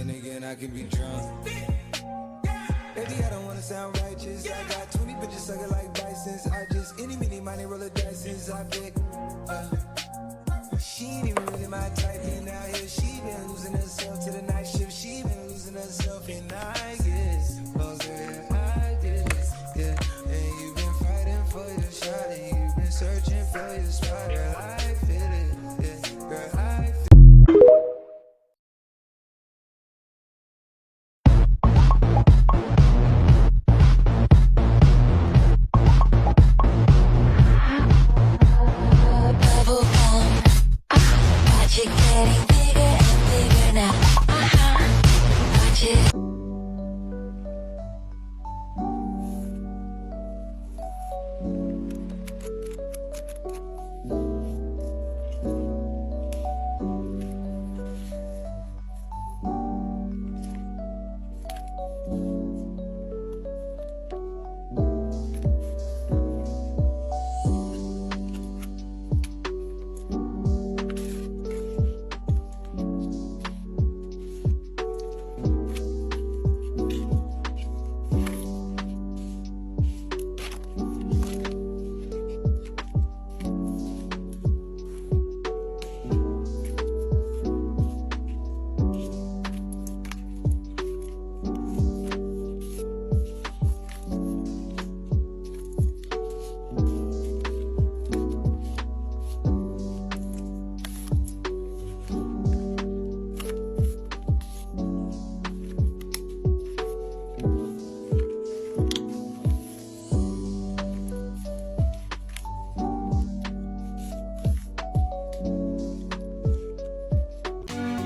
nigga and I can be drunk. Baby, I don't wanna sound righteous. I got 20 bitches sucking like bisons. I just any mini money roll a dice since I pick. She ain't even really my type, and out here she been losing herself to the night shift. She been losing herself, and I guess most of that I did this, yeah. And you've been fighting for your shot, and you've been searching for your spot. Girl, I feel it, yeah. Girl, I feel it.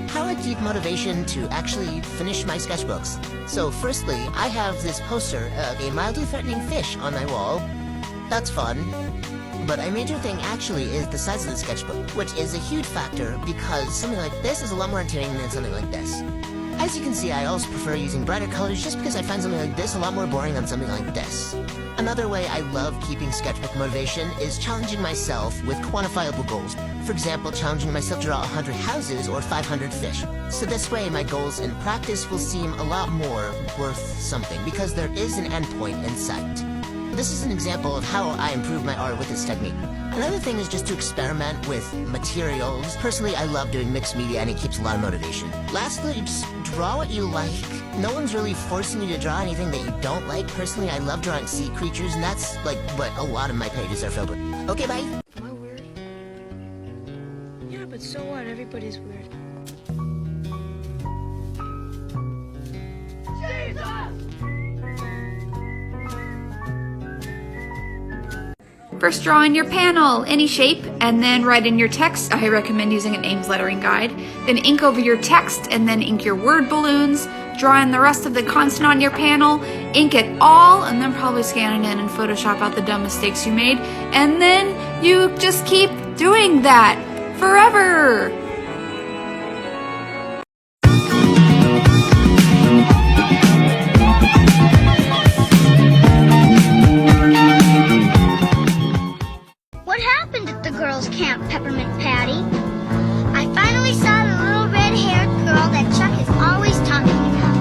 How I keep motivation to actually finish my sketchbooks. So firstly, I have this poster of a mildly threatening fish on my wall. That's fun. But a major thing actually is the size of the sketchbook, which is a huge factor because something like this is a lot more entertaining than something like this. As you can see, I also prefer using brighter colors just because I find something like this a lot more boring than something like this. Another way I love keeping sketchbook motivation is challenging myself with quantifiable goals. For example, challenging myself to draw 100 houses or 500 fish. So this way, my goals in practice will seem a lot more worth something because there is an endpoint in sight. This is an example of how I improve my art with this technique. Another thing is just to experiment with materials. Personally, I love doing mixed media and it keeps a lot of motivation. Lastly, just draw what you like. No one's really forcing you to draw anything that you don't like. Personally, I love drawing sea creatures and that's like what a lot of my pages are filled with. Okay, bye. Am I weird? Yeah, but so what? Everybody's weird. First, draw in your panel, any shape, and then write in your text. I recommend using an Ames lettering guide. Then ink over your text, and then ink your word balloons. Draw in the rest of the content on your panel, ink it all, and then probably scan it in and Photoshop out the dumb mistakes you made. And then you just keep doing that forever. What happened at the girls' camp, Peppermint Patty? I finally saw the little red-haired girl that Chuck is always talking about.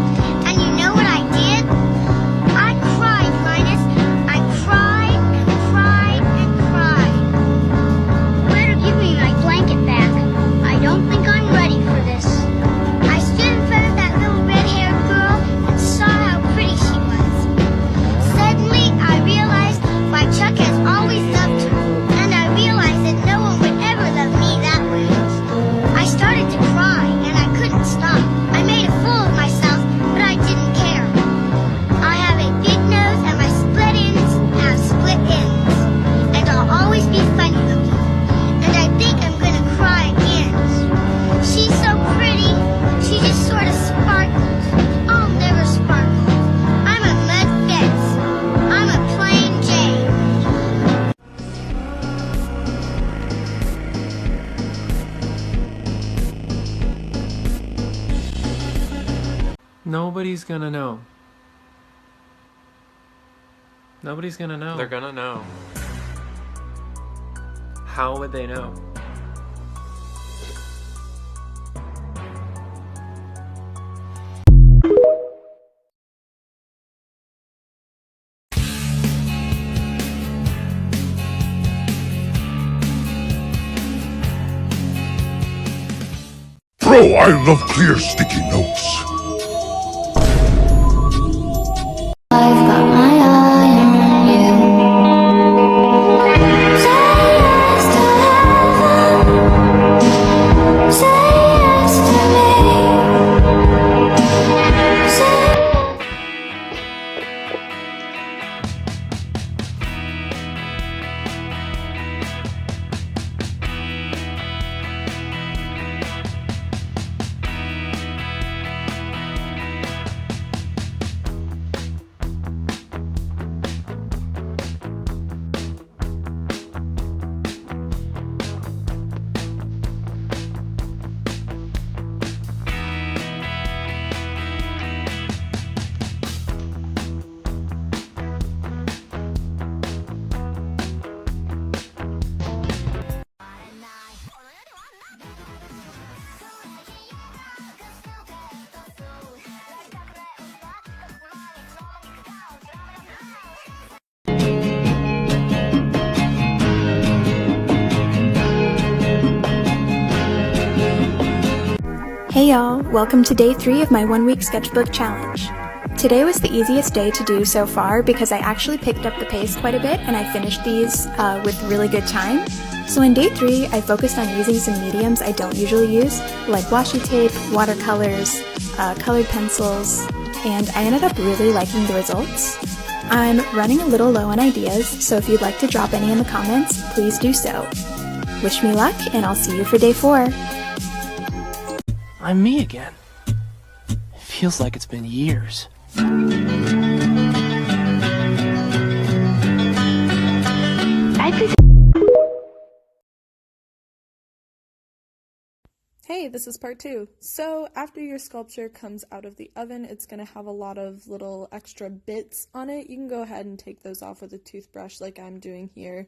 And you know what I did? I cried, Linus. I cried and cried and cried. Better give me my blanket back. I don't think I'm ready for this. I stood in front of that little red-haired girl and saw how pretty she was. Suddenly, I realized why Chuck has always loved her. Realized that no one would ever love me that way. I started to cry and I couldn't stop. I made a fool of myself, but I didn't care. I have a big nose and my split ends have split ends. And I'll always be funny looking. And I think I'm gonna cry again. She's so pretty. She just sort of sparkles. I'll never sparkle. I'm a mud fence. I'm a plain Jane. Nobody's gonna know. Nobody's gonna know. They're gonna know. How would they know? Bro, I love clear sticky notes. I've got my eye on you. Say yes to heaven. Say yes to me. Say Hey y'all, welcome to day 3 of my 1-week sketchbook challenge. Today was the easiest day to do so far because I actually picked up the pace quite a bit and I finished these with really good time. So in day 3, I focused on using some mediums I don't usually use, like washi tape, watercolors, colored pencils, and I ended up really liking the results. I'm running a little low on ideas, so if you'd like to drop any in the comments, please do so. Wish me luck, and I'll see you for day 4. I'm me again. It feels like it's been years. Hey, this is part 2. So after your sculpture comes out of the oven, it's going to have a lot of little extra bits on it. You can go ahead and take those off with a toothbrush like I'm doing here,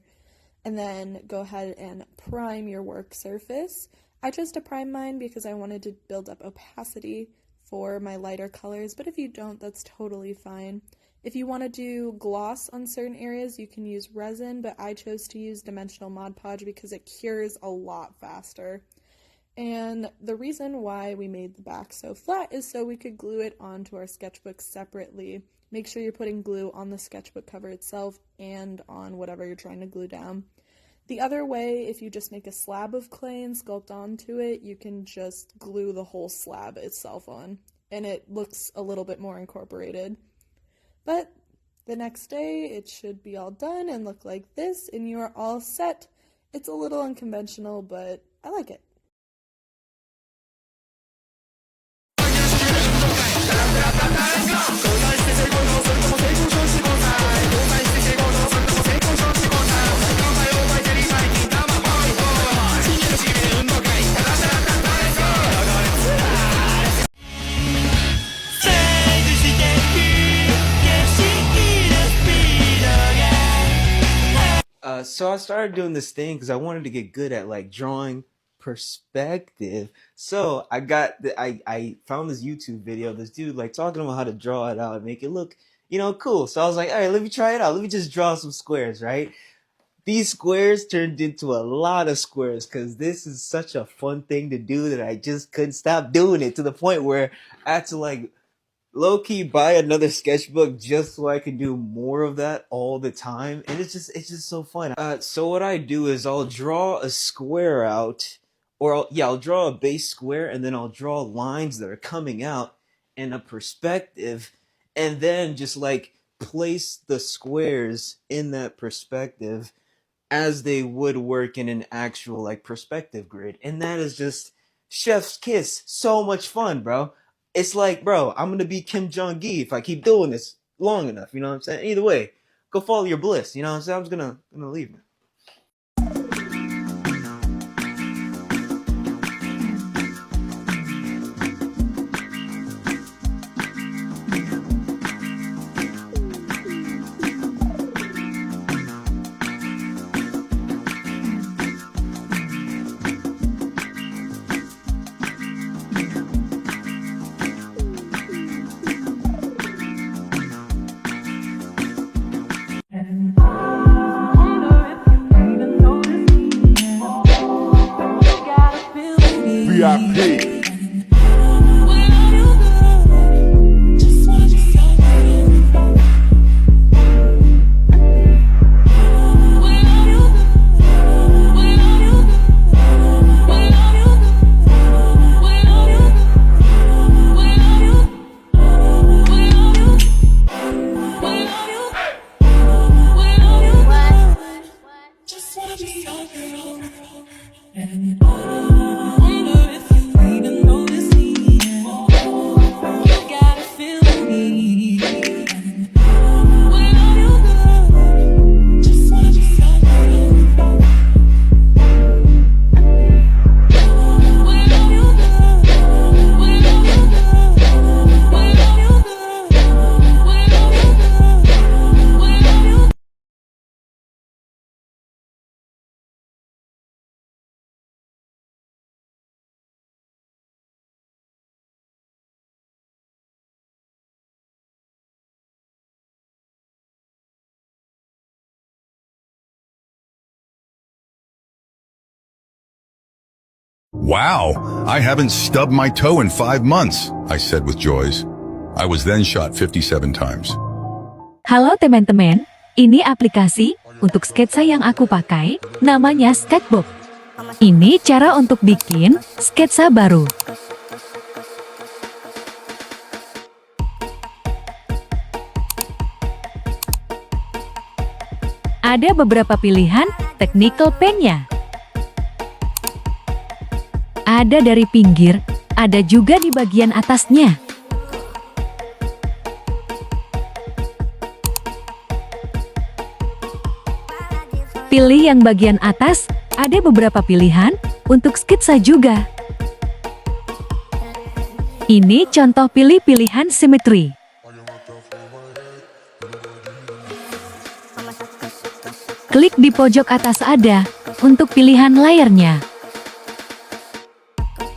and then go ahead and prime your work surface. I chose to prime mine because I wanted to build up opacity for my lighter colors, but if you don't, that's totally fine. If you want to do gloss on certain areas, you can use resin, but I chose to use dimensional Mod Podge because it cures a lot faster. And the reason why we made the back so flat is so we could glue it onto our sketchbook separately. Make sure you're putting glue on the sketchbook cover itself and on whatever you're trying to glue down. The other way, if you just make a slab of clay and sculpt onto it, you can just glue the whole slab itself on, and it looks a little bit more incorporated. But the next day, it should be all done and look like this, and you are all set. It's a little unconventional, but I like it. So I started doing this thing because I wanted to get good at like drawing perspective. So I found this YouTube video of this dude like talking about how to draw it out and make it look, cool. So I was like, all right, let me try it out. Let me just draw some squares, right? These squares turned into a lot of squares because this is such a fun thing to do that I just couldn't stop doing it, to the point where I had to like low-key buy another sketchbook just so I can do more of that all the time, and it's just so fun. So what I do is I'll draw a square out, or I'll draw a base square, and then I'll draw lines that are coming out in a perspective, and then just like place the squares in that perspective as they would work in an actual like perspective grid. And that is just chef's kiss. So much fun, bro. It's like, bro, I'm gonna be Kim Jong-gi if I keep doing this long enough, you know what I'm saying? Either way, go follow your bliss, you know what I'm saying? I'm just gonna leave, man. Wow, I haven't stubbed my toe in 5 months, I said with joy. I was then shot 57 times. Halo teman-teman, ini aplikasi untuk sketsa yang aku pakai, namanya SKETCHBOOK. Ini cara untuk bikin sketsa baru. Ada beberapa pilihan technical pen-nya. Ada dari pinggir, ada juga di bagian atasnya. Pilih yang bagian atas, ada beberapa pilihan untuk sketsa juga. Ini contoh pilih pilihan simetri. Klik di pojok atas ada, untuk pilihan layarnya.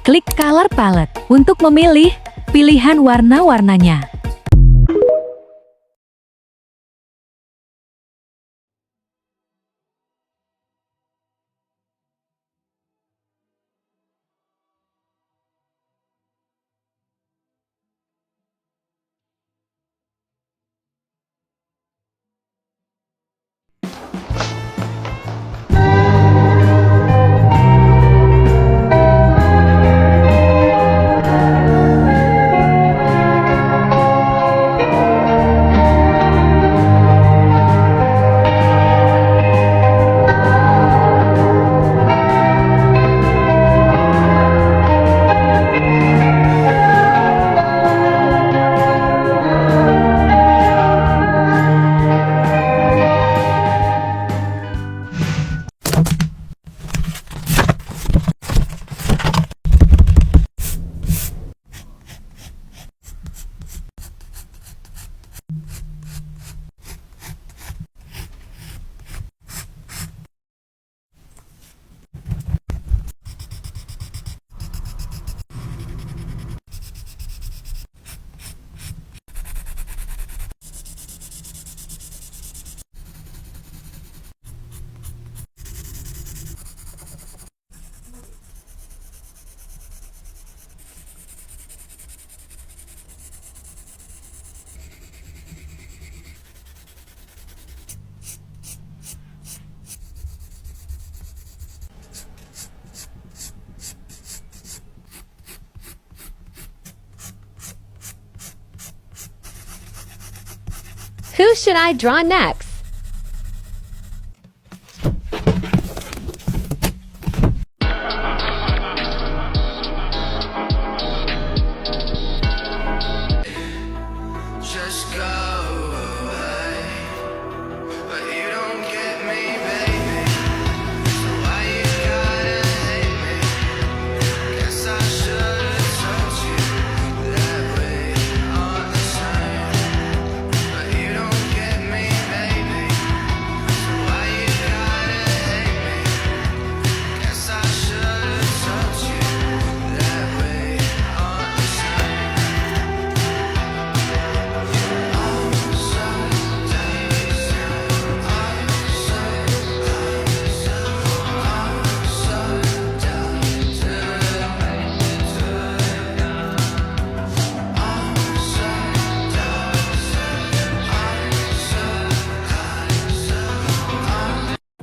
Klik color palette, untuk memilih pilihan warna-warnanya. Who should I draw next? Just go away, but you don't get me, baby. So why you gotta hate me? Guess I should've told you that we are the same, but you don't get me, baby. So why you gotta hate me? Guess I should've told you that we are the same.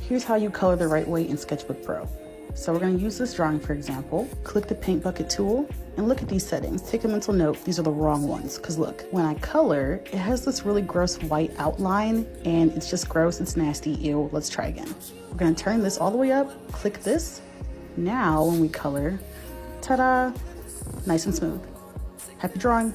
Here's how you color the right way in Sketchbook Pro. So we're going to use this drawing, for example. Click the paint bucket tool and look at these settings. Take a mental note, these are the wrong ones. Because look, when I color, it has this really gross white outline and it's just gross, it's nasty, ew. Let's try again. We're going to turn this all the way up, click this. Now when we color, ta-da, nice and smooth. Happy drawing.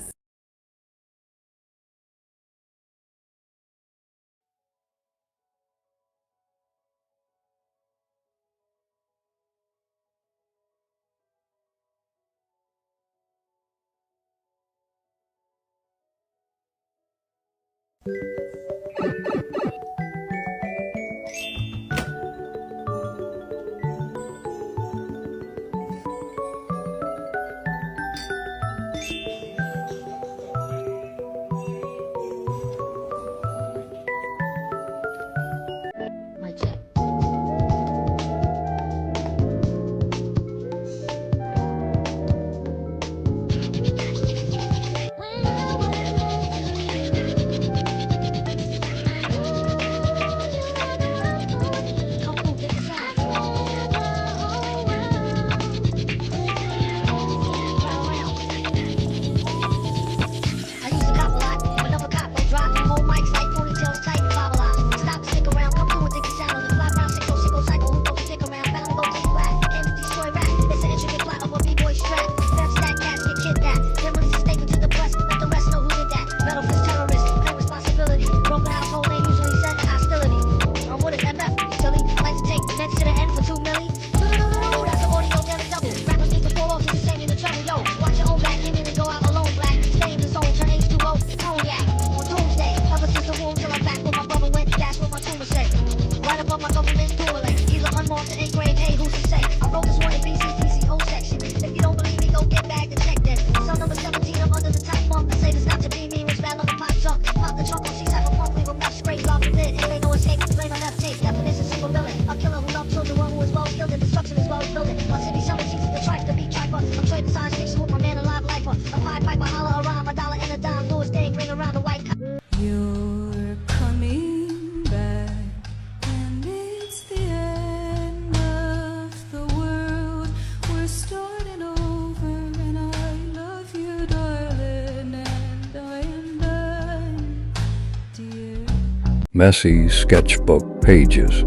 messy sketchbook pages.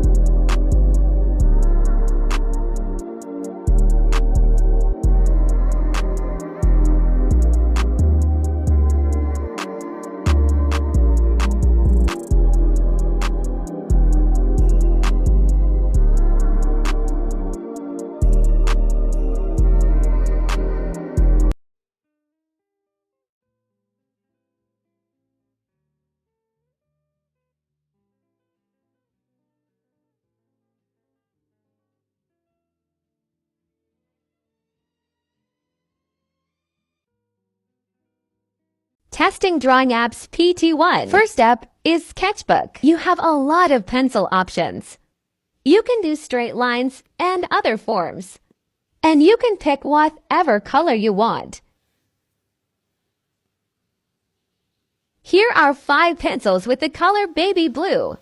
Testing drawing apps PT1. First up is Sketchbook. You have a lot of pencil options. You can do straight lines and other forms. And you can pick whatever color you want. Here are 5 pencils with the color baby blue.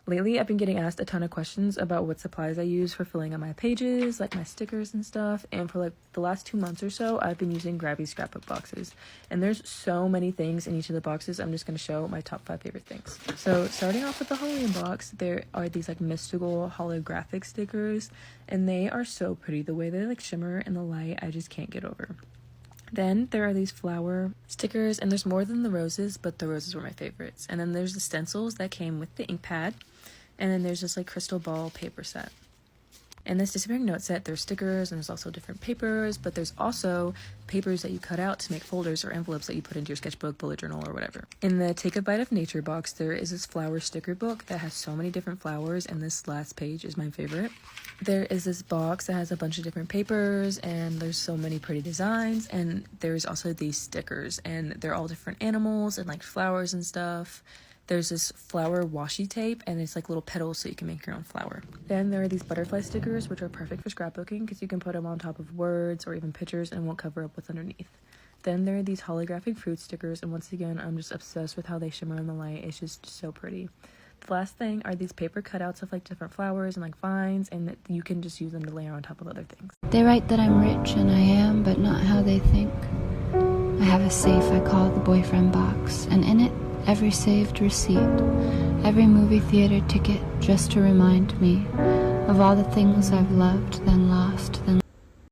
Lately, I've been getting asked a ton of questions about what supplies I use for filling out my pages, like my stickers and stuff, and for like the last 2 months or so, I've been using Grabby scrapbook boxes. And there's so many things in each of the boxes, I'm just going to show my top 5 favorite things. So starting off with the Halloween box, there are these like mystical holographic stickers, and they are so pretty. The way they like shimmer in the light, I just can't get over. Then there are these flower stickers, and there's more than the roses, but the roses were my favorites. And then there's the stencils that came with the ink pad. And then there's this like crystal ball paper set. In this disappearing note set, there's stickers and there's also different papers, but there's also papers that you cut out to make folders or envelopes that you put into your sketchbook, bullet journal, or whatever. In the Take a Bite of Nature box, there is this flower sticker book that has so many different flowers, and this last page is my favorite. There is this box that has a bunch of different papers, and there's so many pretty designs, and there's also these stickers, and they're all different animals and like flowers and stuff. There's this flower washi tape, and it's like little petals so you can make your own flower. Then there are these butterfly stickers, which are perfect for scrapbooking because you can put them on top of words or even pictures and won't cover up what's underneath. Then there are these holographic fruit stickers, and once again, I'm just obsessed with how they shimmer in the light. It's just so pretty. The last thing are these paper cutouts of like different flowers and like vines, and you can just use them to layer on top of other things. They write that I'm rich, and I am, but not how they think. I have a safe I call the boyfriend box, and in it, every saved receipt, every movie theater ticket, just to remind me of all the things I've loved, then lost, then